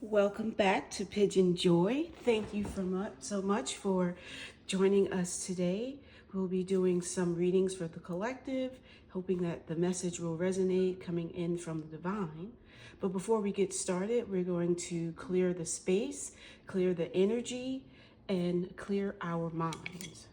Welcome back to PYJynJoy. Thank you so much for joining us today. We'll be doing some readings for the collective, hoping that the message will resonate coming in from the divine. But before we get started, we're going to clear the space, clear the energy, and clear our minds.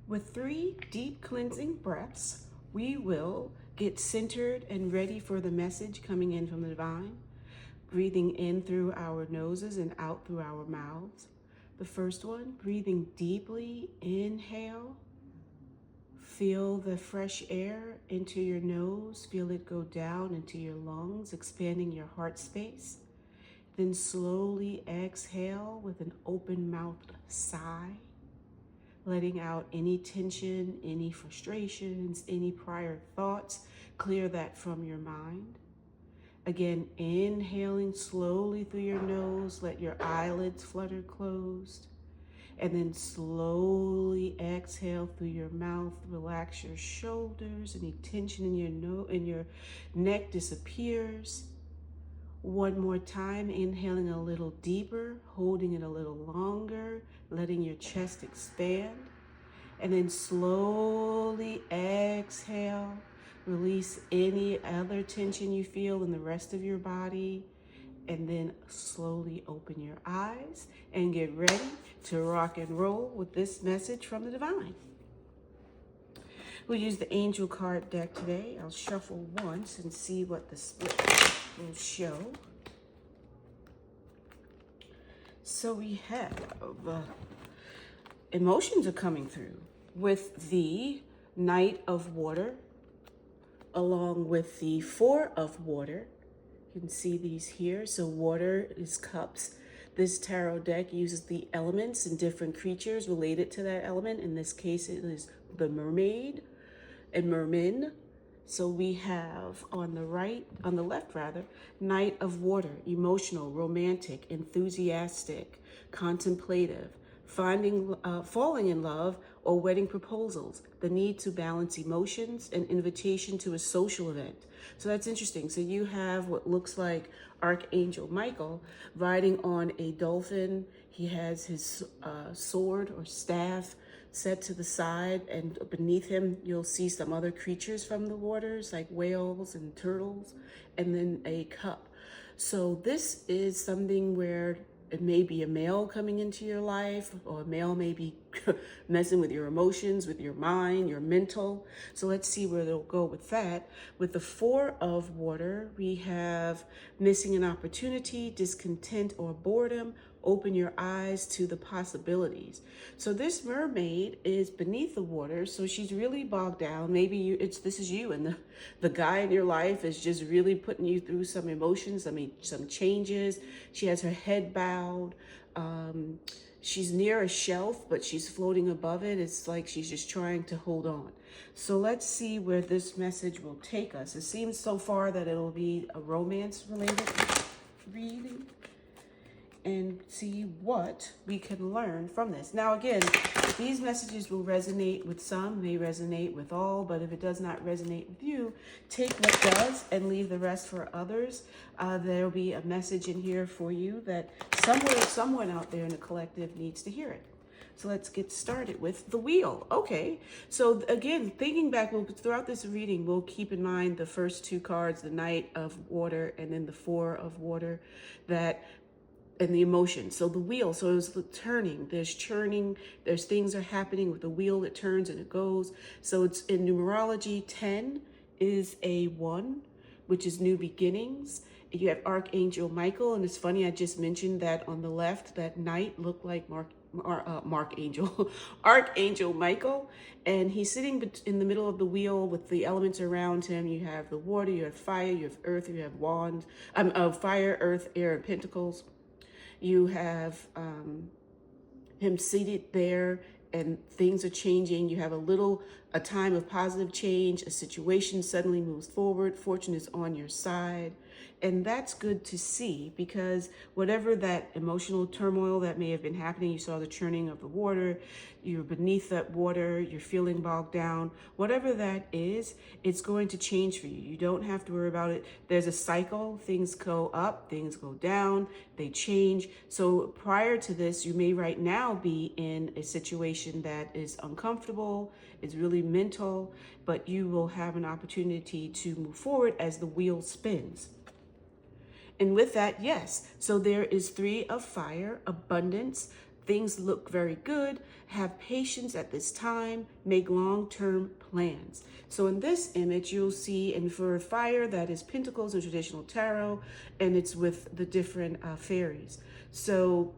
With 3 deep cleansing breaths, we will get centered and ready for the message coming in from the divine, breathing in through our noses and out through our mouths. The first one, breathing deeply, inhale. Feel the fresh air into your nose, feel it go down into your lungs, expanding your heart space. Then slowly exhale with an open mouth sigh, letting out any tension, any frustrations, any prior thoughts. Clear that from your mind. Again, inhaling slowly through your nose, let your eyelids flutter closed. And then slowly exhale through your mouth, relax your shoulders, any tension in your neck disappears. One more time, inhaling a little deeper, holding it a little longer, letting your chest expand. And then slowly exhale, release any other tension you feel in the rest of your body. And then slowly open your eyes and get ready to rock and roll with this message from the divine. We'll use the angel card deck today. I'll shuffle once and see what the split will show. So we have emotions are coming through with the Knight of Water, along with the Four of Water. You can see these here. So water is cups. This tarot deck uses the elements and different creatures related to that element. In this case, it is the mermaid and merman. So we have on the left, Knight of Water, emotional, romantic, enthusiastic, contemplative, falling in love, or wedding proposals, the need to balance emotions, and invitation to a social event. So that's interesting. So you have what looks like Archangel Michael riding on a dolphin. He has his sword or staff set to the side, and beneath him you'll see some other creatures from the waters like whales and turtles, and then a cup. So this is something where it may be a male coming into your life, or a male may be messing with your emotions, with your mind, your mental. So let's see where they'll go with that. With the Four of Water, we have missing an opportunity, discontent, or boredom. Open your eyes to the possibilities. So this mermaid is beneath the water, so she's really bogged down. Maybe this is you, and the guy in your life is just really putting you through some emotions, some changes. She has her head bowed. She's near a shelf, but she's floating above it. It's like she's just trying to hold on. So let's see where this message will take us. It seems so far that it'll be a romance-related reading, and see what we can learn from this. Now, again, these messages will resonate with some, may resonate with all, but if it does not resonate with you, take what does and leave the rest for others. There'll be a message in here for you that someone out there in the collective needs to hear it. So let's get started with the wheel. Okay, so again, thinking back, throughout this reading, we'll keep in mind the first 2 cards, the Knight of Water and then the Four of Water, and the emotion. So the wheel, so it's the turning, there's churning, there's things are happening with the wheel that turns and it goes. So it's in numerology, 10 is a 1, which is new beginnings. You have Archangel Michael, and it's funny, I just mentioned that on the left, that knight looked like Archangel Michael, and he's sitting in the middle of the wheel with the elements around him. You have the water, you have fire, you have earth, you have wands, fire, earth, air, and pentacles. You have him seated there, and things are changing. You have a time of positive change. A situation suddenly moves forward. Fortune is on your side. And that's good to see, because whatever that emotional turmoil that may have been happening, you saw the churning of the water, you're beneath that water, you're feeling bogged down, whatever that is, it's going to change for you. You don't have to worry about it. There's a cycle. Things go up, things go down, they change. So prior to this, you may right now be in a situation that is uncomfortable, it's really mental, but you will have an opportunity to move forward as the wheel spins. And with that, yes, so there is 3 of fire, abundance. Things look very good. Have patience at this time. Make long-term plans. So in this image, you'll see, and for fire, that is pentacles in traditional tarot, and it's with the different fairies. So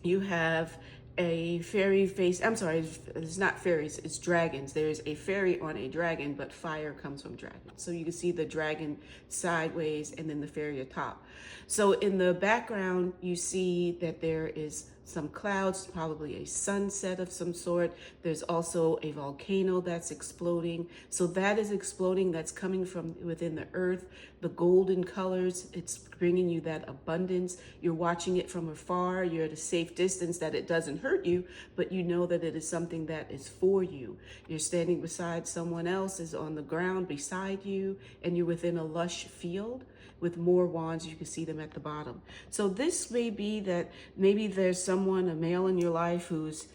you have a fairy face. I'm sorry, it's not fairies, it's dragons. There's a fairy on a dragon, but fire comes from dragon. So you can see the dragon sideways and then the fairy atop. So in the background, you see that there is some clouds, probably a sunset of some sort. There's also a volcano that's exploding. So that is exploding, that's coming from within the earth. The golden colors, it's bringing you that abundance. You're watching it from afar. You're at a safe distance that it doesn't hurt you, but you know that it is something that is for you. You're standing beside someone else is on the ground beside you, and you're within a lush field with more wands. You can see them at the bottom. So this may be that maybe there's someone, a male in your life, who's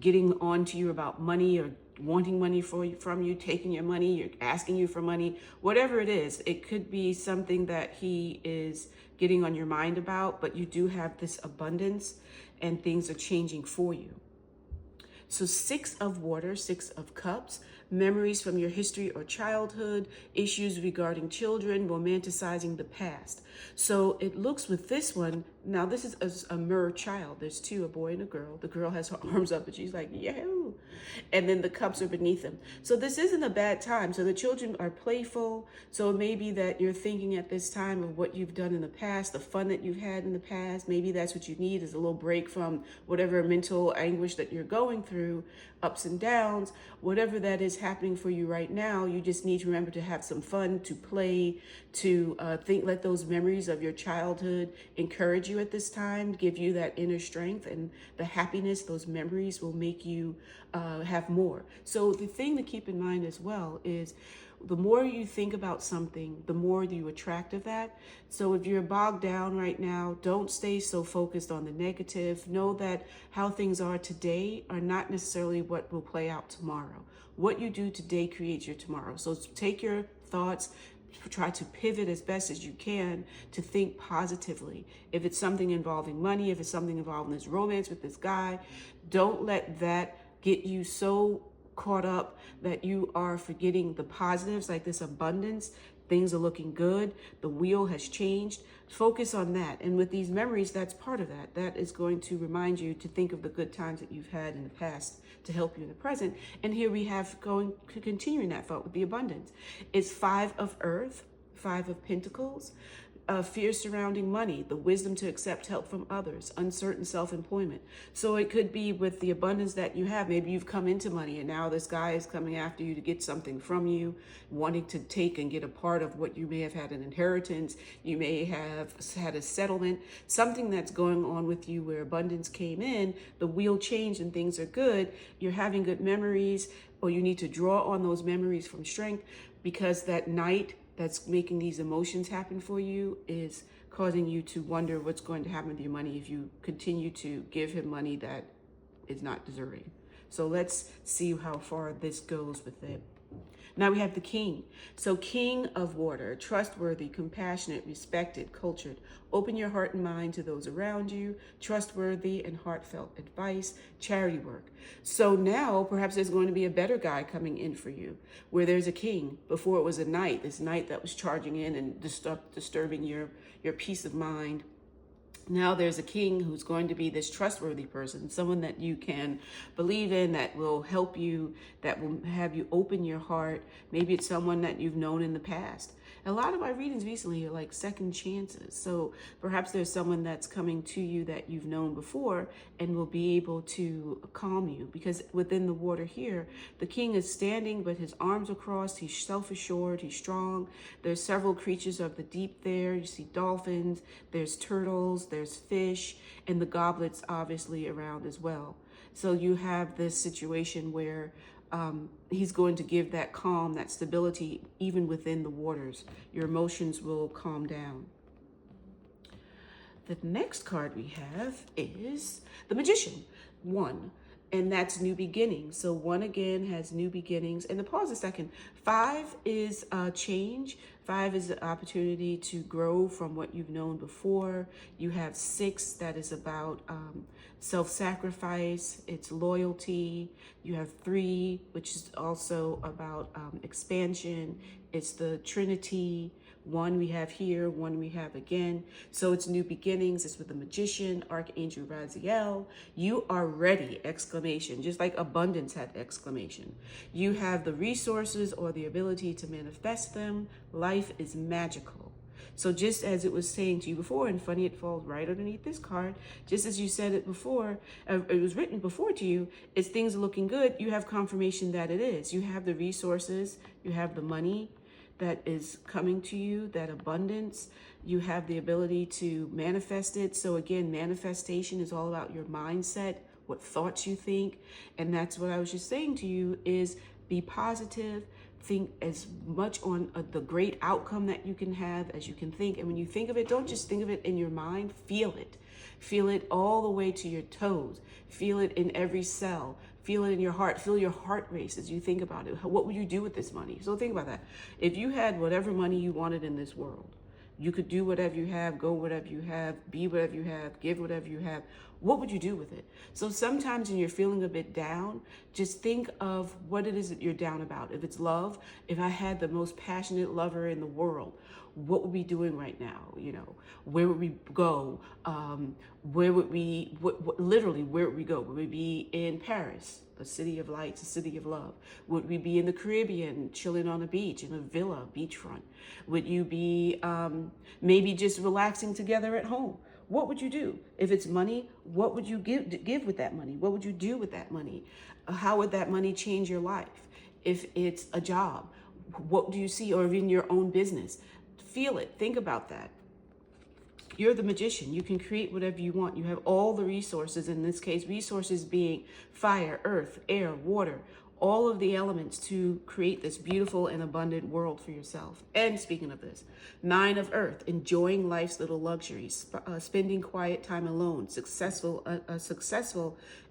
getting on to you about money or wanting money from you, taking your money, you're asking you for money, whatever it is. It could be something that he is getting on your mind about, but you do have this abundance and things are changing for you. So 6 of water, 6 of cups, memories from your history or childhood, issues regarding children, romanticizing the past. So it looks with this one, now this is a mirror child. There's 2, a boy and a girl. The girl has her arms up and she's like, yahoo! And then the cups are beneath them. So this isn't a bad time. So the children are playful. So it may be that you're thinking at this time of what you've done in the past, the fun that you've had in the past. Maybe that's what you need, is a little break from whatever mental anguish that you're going through, ups and downs, whatever that is happening for you right now. You just need to remember to have some fun, to play, to let those memories of your childhood encourage you at this time, give you that inner strength, and the happiness, those memories will make you have more. So the thing to keep in mind as well is the more you think about something, the more you attract of that. So if you're bogged down right now, don't stay so focused on the negative. Know that how things are today are not necessarily what will play out tomorrow. What you do today creates your tomorrow. So take your thoughts, try to pivot as best as you can to think positively. If it's something involving money, if it's something involving this romance with this guy, don't let that get you so caught up that you are forgetting the positives, like this abundance. Things are looking good. The wheel has changed. Focus on that. And with these memories, that's part of that. That is going to remind you to think of the good times that you've had in the past to help you in the present. And here we have continuing that thought with the abundance. It's 5 of earth, 5 of pentacles, fear surrounding money, the wisdom to accept help from others, uncertain self-employment. So it could be with the abundance that you have. Maybe you've come into money and now this guy is coming after you to get something from you, wanting to take and get a part of what you may have had an inheritance. You may have had a settlement, something that's going on with you where abundance came in, the wheel changed and things are good. You're having good memories, or you need to draw on those memories from strength, because that night that's making these emotions happen for you is causing you to wonder what's going to happen with your money if you continue to give him money that is not deserving. So let's see how far this goes with it. Now we have the king. So king of water, trustworthy, compassionate, respected, cultured. Open your heart and mind to those around you. Trustworthy and heartfelt advice, charity work. So now perhaps there's going to be a better guy coming in for you, where there's a king. Before it was a knight, this knight that was charging in and disturbing your peace of mind. Now there's a king who's going to be this trustworthy person, someone that you can believe in, that will help you, that will have you open your heart. Maybe it's someone that you've known in the past. A lot of my readings recently are like second chances. So perhaps there's someone that's coming to you that you've known before and will be able to calm you, because within the water here, the king is standing, but his arms are crossed. He's self-assured. He's strong. There's several creatures of the deep there. You see dolphins, there's turtles, there's fish, and the goblets obviously around as well. So you have this situation where he's going to give that calm, that stability, even within the waters. Your emotions will calm down. The next card we have is the Magician, 1. And that's new beginnings. So 1 again has new beginnings. And pause a second. 5 is change. 5 is the opportunity to grow from what you've known before. You have 6 that is about self-sacrifice. It's loyalty. You have 3, which is also about expansion. It's the Trinity. 1 we have here, 1 we have again. So it's new beginnings. It's with the Magician, Archangel Raziel. You are ready, exclamation. Just like abundance had exclamation. You have the resources or the ability to manifest them. Life is magical. So just as it was saying to you before, and funny, it falls right underneath this card, just as you said it before, it was written before to you, is things are looking good. You have confirmation that it is. You have the resources, you have the money that is coming to you, that abundance. You have the ability to manifest it. So again, manifestation is all about your mindset, what thoughts you think. And that's what I was just saying to you is be positive. Think as much on the great outcome that you can have as you can think. And when you think of it, don't just think of it in your mind, feel it. Feel it all the way to your toes. Feel it in every cell. Feel it in your heart. Feel your heart race as you think about it. What would you do with this money? So think about that. If you had whatever money you wanted in this world, you could do whatever you have, go whatever you have, be whatever you have, give whatever you have. What would you do with it? So sometimes when you're feeling a bit down, just think of what it is that you're down about. If it's love, if I had the most passionate lover in the world, what would we be doing right now? You know, where would we go? Where would we, literally, where would we go? Would we be in Paris, the city of lights, the city of love? Would we be in the Caribbean, chilling on a beach, in a villa, beachfront? Would you be maybe just relaxing together at home? What would you do? If it's money, what would you give with that money? What would you do with that money? How would that money change your life? If it's a job, what do you see? Or in your own business? Feel it. Think about that. You're the magician. You can create whatever you want. You have all the resources. In this case, resources being fire, earth, air, water, all of the elements to create this beautiful and abundant world for yourself. And speaking of this, 9 of earth, enjoying life's little luxuries, spending quiet time alone, successful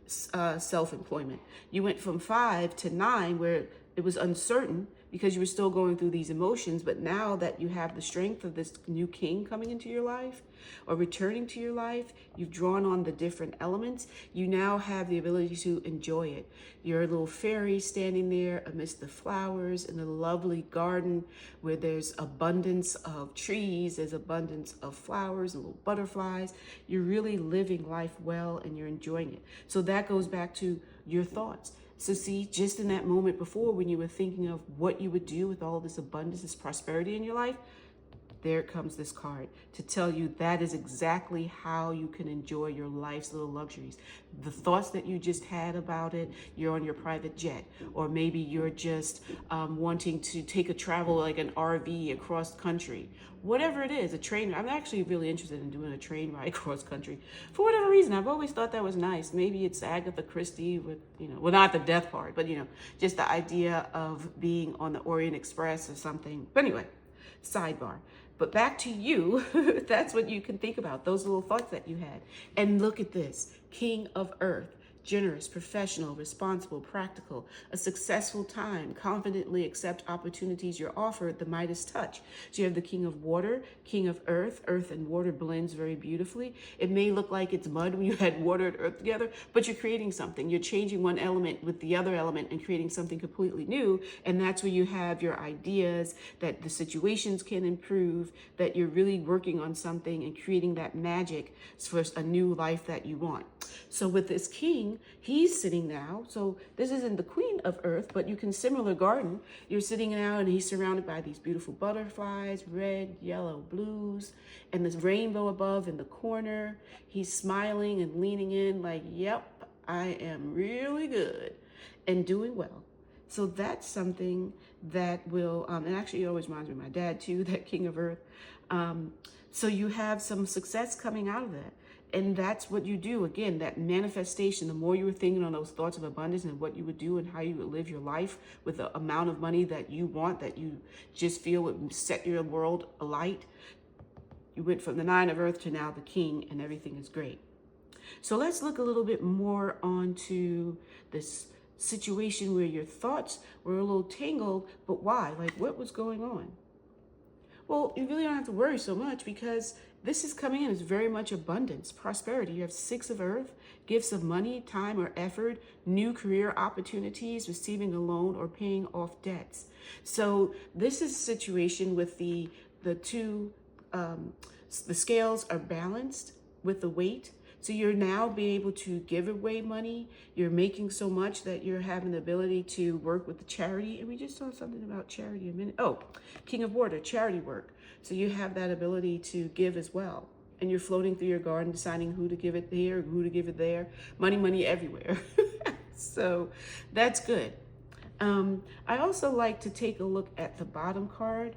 self-employment. You went from 5 to 9 where it was uncertain because you were still going through these emotions. But now that you have the strength of this new king coming into your life or returning to your life, you've drawn on the different elements. You now have the ability to enjoy it. You're a little fairy standing there amidst the flowers in a lovely garden where there's abundance of trees, there's abundance of flowers and little butterflies. You're really living life well and you're enjoying it. So that goes back to your thoughts. So see, just in that moment before when you were thinking of what you would do with all this abundance, this prosperity in your life, there comes this card to tell you that is exactly how you can enjoy your life's little luxuries. The thoughts that you just had about it, you're on your private jet, or maybe you're just wanting to take a travel like an RV across country. Whatever it is, a train. I'm actually really interested in doing a train ride across country. For whatever reason, I've always thought that was nice. Maybe it's Agatha Christie with, well, not the death part, but, just the idea of being on the Orient Express or something. But anyway, sidebar. But back to you, that's what you can think about, those little thoughts that you had. And look at this, King of Earth, generous, professional, responsible, practical, a successful time, confidently accept opportunities you're offered, the Midas touch. So you have the King of Water, King of Earth. Earth and water blends very beautifully. It may look like it's mud when you had water and earth together, but you're creating something. You're changing one element with the other element and creating something completely new. And that's where you have your ideas that the situations can improve, that you're really working on something and creating that magic for a new life that you want. So with this king, king. He's sitting now. So this isn't the queen of earth, but you can similar garden. You're sitting now and he's surrounded by these beautiful butterflies, red, yellow, blues, and this rainbow above in the corner. He's smiling and leaning in like, yep, I am really good and doing well. So that's something that will, and actually it always reminds me of my dad too, that king of earth. So you have some success coming out of that. And that's what you do. Again, that manifestation, the more you were thinking on those thoughts of abundance and what you would do and how you would live your life with the amount of money that you want, that you just feel would set your world alight. You went from the 9 of earth to now the king, and everything is great. So let's look a little bit more onto this situation where your thoughts were a little tangled, but why? Like, what was going on? Well, you really don't have to worry so much, because this is coming in as very much abundance, prosperity. You have 6 of earth, gifts of money, time or effort, new career opportunities, receiving a loan or paying off debts. So this is a situation with the two, the scales are balanced with the weight. So you're now being able to give away money. You're making so much that you're having the ability to work with the charity. And we just saw something about charity a minute. Oh, King of Water, charity work. So you have that ability to give as well. And you're floating through your garden, deciding who to give it here, who to give it there. Money, money everywhere. So that's good. I also like to take a look at the bottom card.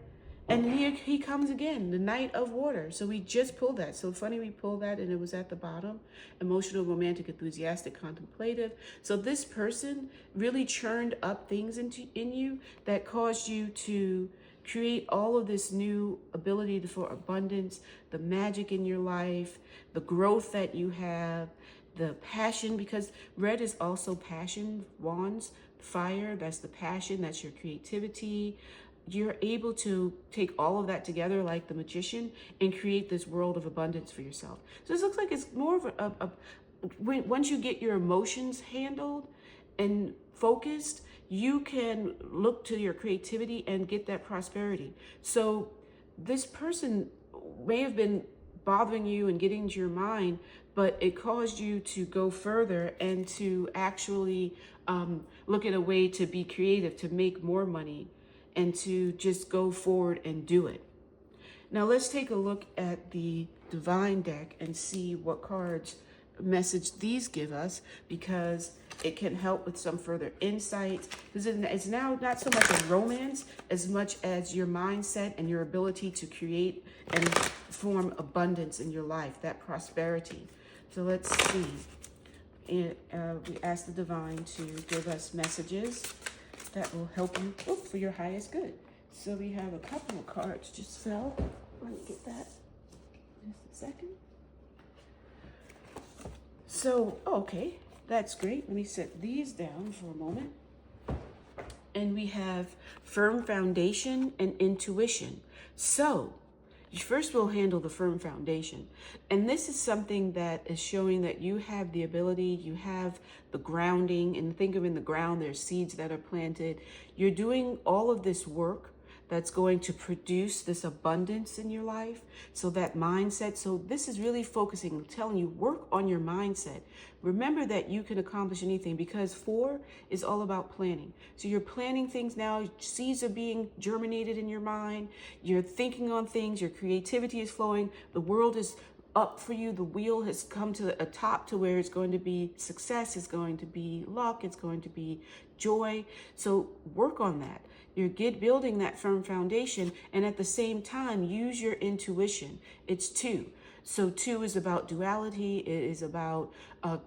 And here he comes again, the Knight of Water. So we just pulled that. So funny we pulled that and it was at the bottom. Emotional, romantic, enthusiastic, contemplative. So this person really churned up things in you that caused you to create all of this new ability for abundance, the magic in your life, the growth that you have, the passion, because red is also passion, wands, fire, that's the passion, that's your creativity. You're able to take all of that together like the magician and create this world of abundance for yourself. So this looks like it's more of once you get your emotions handled and focused, you can look to your creativity and get that prosperity. So this person may have been bothering you and getting into your mind, but it caused you to go further and to actually look at a way to be creative, to make more money, and to just go forward and do it. Now let's take a look at the divine deck and see what cards message these give us, because it can help with some further insights. Because it's now not so much a romance as much as your mindset and your ability to create and form abundance in your life, that prosperity. So let's see. And we ask the divine to give us messages that will help you for your highest good. So we have a couple of cards just fell. Let me get that just a second. So, okay, that's great. Let me set these down for a moment. And we have firm foundation and intuition. So, first we'll handle the firm foundation. And this is something that is showing that you have the ability, you have the grounding, and think of in the ground, there's seeds that are planted. You're doing all of this work that's going to produce this abundance in your life. So that mindset, so this is really focusing, telling you, work on your mindset. Remember that you can accomplish anything, because 4 is all about planning. So you're planning things now, seeds are being germinated in your mind, you're thinking on things, your creativity is flowing, the world is up for you, the wheel has come to a top to where it's going to be success, it's going to be luck, it's going to be joy. So work on that. You're building that firm foundation, and at the same time, use your intuition. It's 2. So 2 is about duality. It is about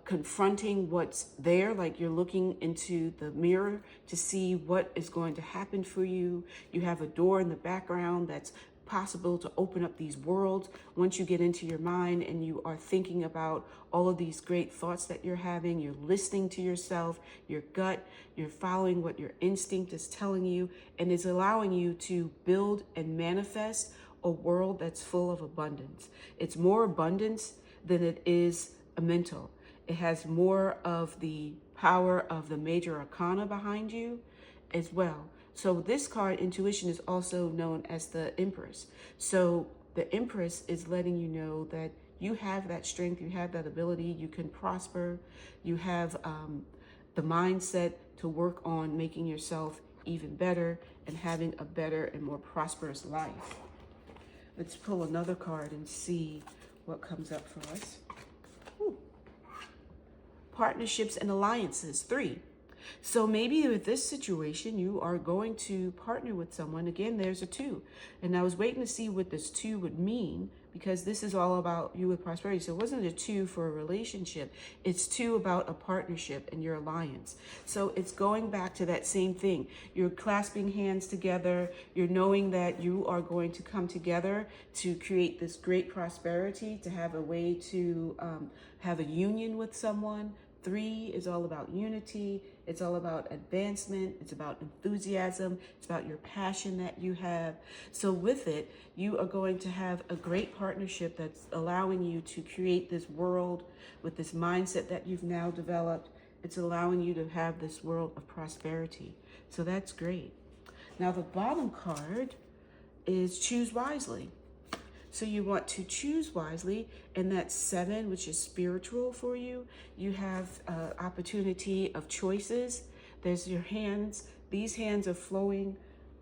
confronting what's there, like you're looking into the mirror to see what is going to happen for you. You have a door in the background that's possible to open up these worlds once you get into your mind and you are thinking about all of these great thoughts that you're having. You're listening to yourself, your gut, you're following what your instinct is telling you, and is allowing you to build and manifest a world that's full of abundance. It's more abundance than it is a mental. It has more of the power of the major arcana behind you as well. So this card, intuition, is also known as the Empress. So the Empress is letting you know that You have that strength, you have that ability, you can prosper, you have the mindset to work on making yourself even better and having a better and more prosperous life. Let's pull another card and see what comes up for us. Ooh. Partnerships and alliances, 3. So maybe with this situation, you are going to partner with someone. Again, there's a 2. And I was waiting to see what this 2 would mean, because this is all about you with prosperity. So it wasn't a 2 for a relationship. It's 2 about a partnership and your alliance. So it's going back to that same thing. You're clasping hands together. You're knowing that you are going to come together to create this great prosperity, to have a way to have a union with someone. 3 is all about unity. It's all about advancement. It's about enthusiasm. It's about your passion that you have. So with it, you are going to have a great partnership that's allowing you to create this world with this mindset that you've now developed. It's allowing you to have this world of prosperity. So that's great. Now the bottom card is choose wisely. So you want to choose wisely, and that's 7, which is spiritual for you. You have opportunity of choices. There's your hands. These hands are flowing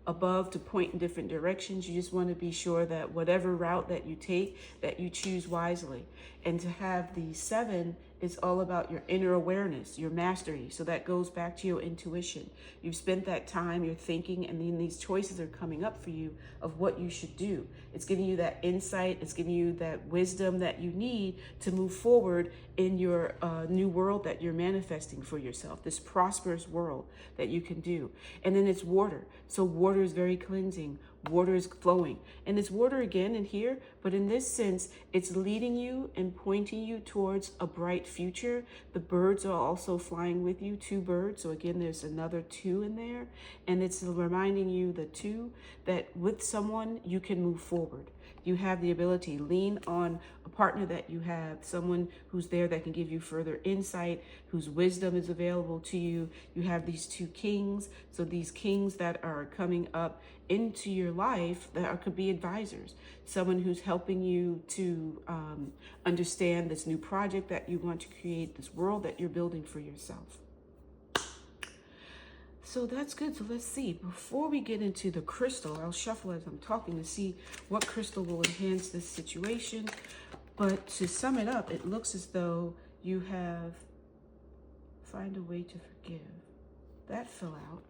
above to point in different directions. You just want to be sure that whatever route that you take, that you choose wisely. And to have the 7 is all about your inner awareness, your mastery. So that goes back to your intuition. You've spent that time, you're thinking, and then these choices are coming up for you of what you should do. It's giving you that insight. It's giving you that wisdom that you need to move forward in your new world that you're manifesting for yourself, this prosperous world that you can do. And then it's water. So water is very cleansing. Water is flowing. And it's water again in here, but in this sense, it's leading you and pointing you towards a bright future. The birds are also flying with you, 2 birds. So again, there's another 2 in there. And it's reminding you, the 2, that with someone, you can move forward. You have the ability, lean on a partner that you have, someone who's there that can give you further insight, whose wisdom is available to you. You have these 2 kings. So these kings that are coming up into your life that could be advisors, someone who's helping you to understand this new project that you want to create, this world that you're building for yourself. So that's good. So let's see. Before we get into the crystal, I'll shuffle as I'm talking to see what crystal will enhance this situation. But to sum it up, it looks as though you have find a way to forgive. That fell out.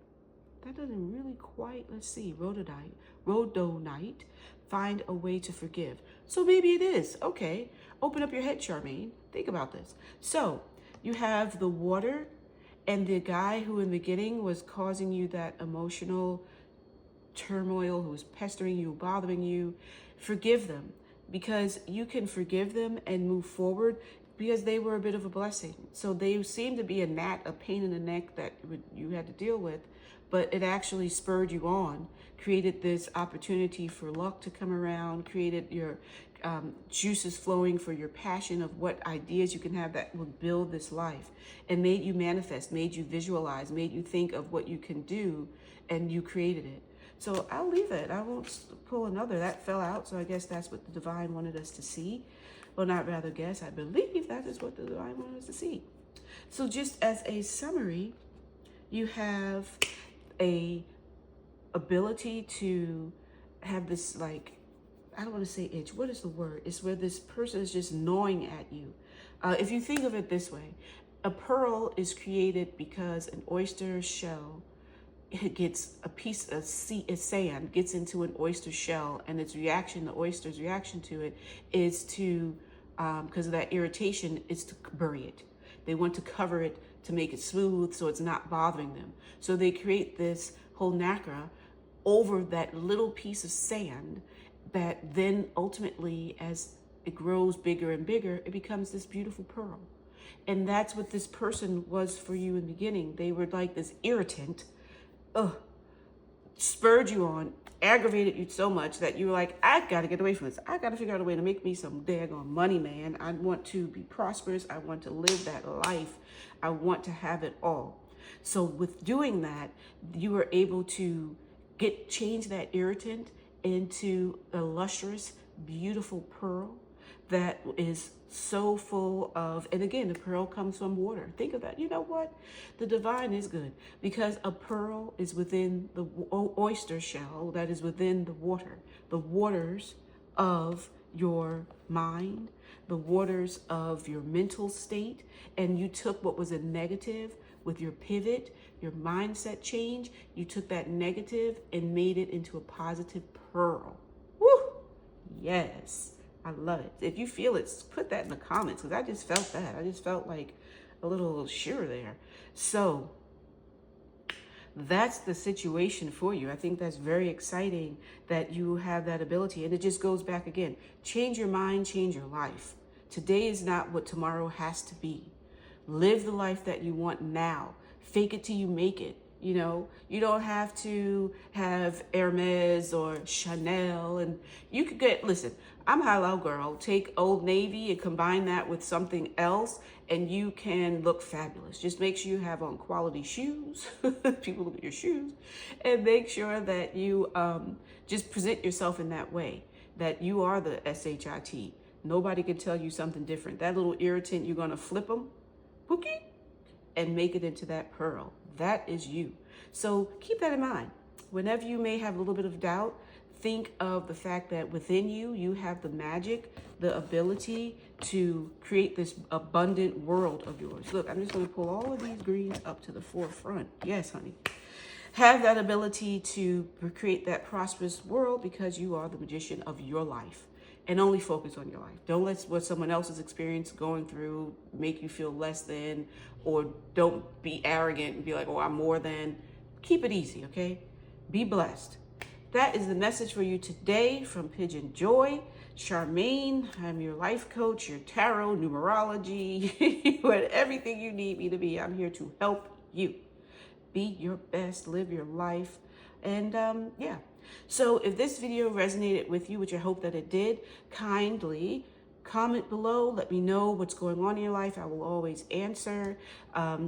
That doesn't really quite, let's see, rhodonite, find a way to forgive. So maybe it is. Okay. Open up your head, Charmaine. Think about this. So you have the water and the guy who in the beginning was causing you that emotional turmoil, who was pestering you, bothering you. Forgive them, because you can forgive them and move forward, because they were a bit of a blessing. So they seemed to be a pain in the neck that you had to deal with, but it actually spurred you on, created this opportunity for luck to come around, created your juices flowing for your passion of what ideas you can have that would build this life, and made you manifest, made you visualize, made you think of what you can do, and you created it. So I'll leave it. I won't pull another. That fell out, so I guess that's what the divine wanted us to see. Well, not rather guess, I believe that is what the divine wanted us to see. So just as a summary, you have a ability to have this, like, I don't want to say itch. What is the word? It's where this person is just gnawing at you. If you think of it this way, a pearl is created because an oyster shell, it gets a piece of sand, gets into an oyster shell, and its reaction, the oyster's reaction to it, is to, because of that irritation, is to bury it. They want to cover it to make it smooth so it's not bothering them. So they create this whole nacre over that little piece of sand that then ultimately, as it grows bigger and bigger, it becomes this beautiful pearl. And that's what this person was for you in the beginning. They were like this irritant, spurred you on, aggravated you so much that you were like, I got to get away from this. I got to figure out a way to make me some daggone money, man. I want to be prosperous. I want to live that life. I want to have it all. So with doing that, you were able to change that irritant into a lustrous, beautiful pearl that is so full of, and again, the pearl comes from water. Think of that. You know what? The divine is good because a pearl is within the oyster shell that is within the water, the waters of your mind, the waters of your mental state, and you took what was a negative with your pivot, your mindset change. You took that negative and made it into a positive pearl. Woo! Yes. I love it. If you feel it, put that in the comments because I just felt that. I just felt like a little sure there. So that's the situation for you. I think that's very exciting that you have that ability. And it just goes back again. Change your mind, change your life. Today is not what tomorrow has to be. Live the life that you want now. Fake it till you make it. You know, you don't have to have Hermes or Chanel, and you could get, listen, I'm halal girl. Take Old Navy and combine that with something else and you can look fabulous. Just make sure you have on quality shoes. People look at your shoes, and make sure that you just present yourself in that way, that you are the SHIT. Nobody can tell you something different. That little irritant, you're going to flip them, pookie, and make it into that pearl. That is you. So keep that in mind. Whenever you may have a little bit of doubt, think of the fact that within you, you have the magic, the ability to create this abundant world of yours. Look, I'm just going to pull all of these greens up to the forefront. Yes, honey. Have that ability to create that prosperous world because you are the magician of your life. And only focus on your life. Don't let what someone else's experience going through make you feel less than, or don't be arrogant and be like, oh, I'm more than. Keep it easy, okay? Be blessed. That is the message for you today from PYJynJoy. Charmaine, I'm your life coach, your tarot, numerology, everything you need me to be. I'm here to help you. Be your best, live your life. And yeah. So if this video resonated with you, which I hope that it did, kindly comment below. Let me know what's going on in your life. I will always answer.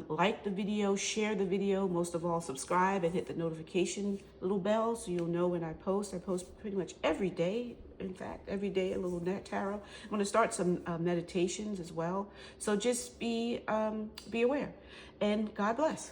Like the video, share the video. Most of all, subscribe and hit the notification little bell so you'll know when I post. I post pretty much every day. In fact, every day a little tarot. I'm going to start some meditations as well. So just be aware. And God bless.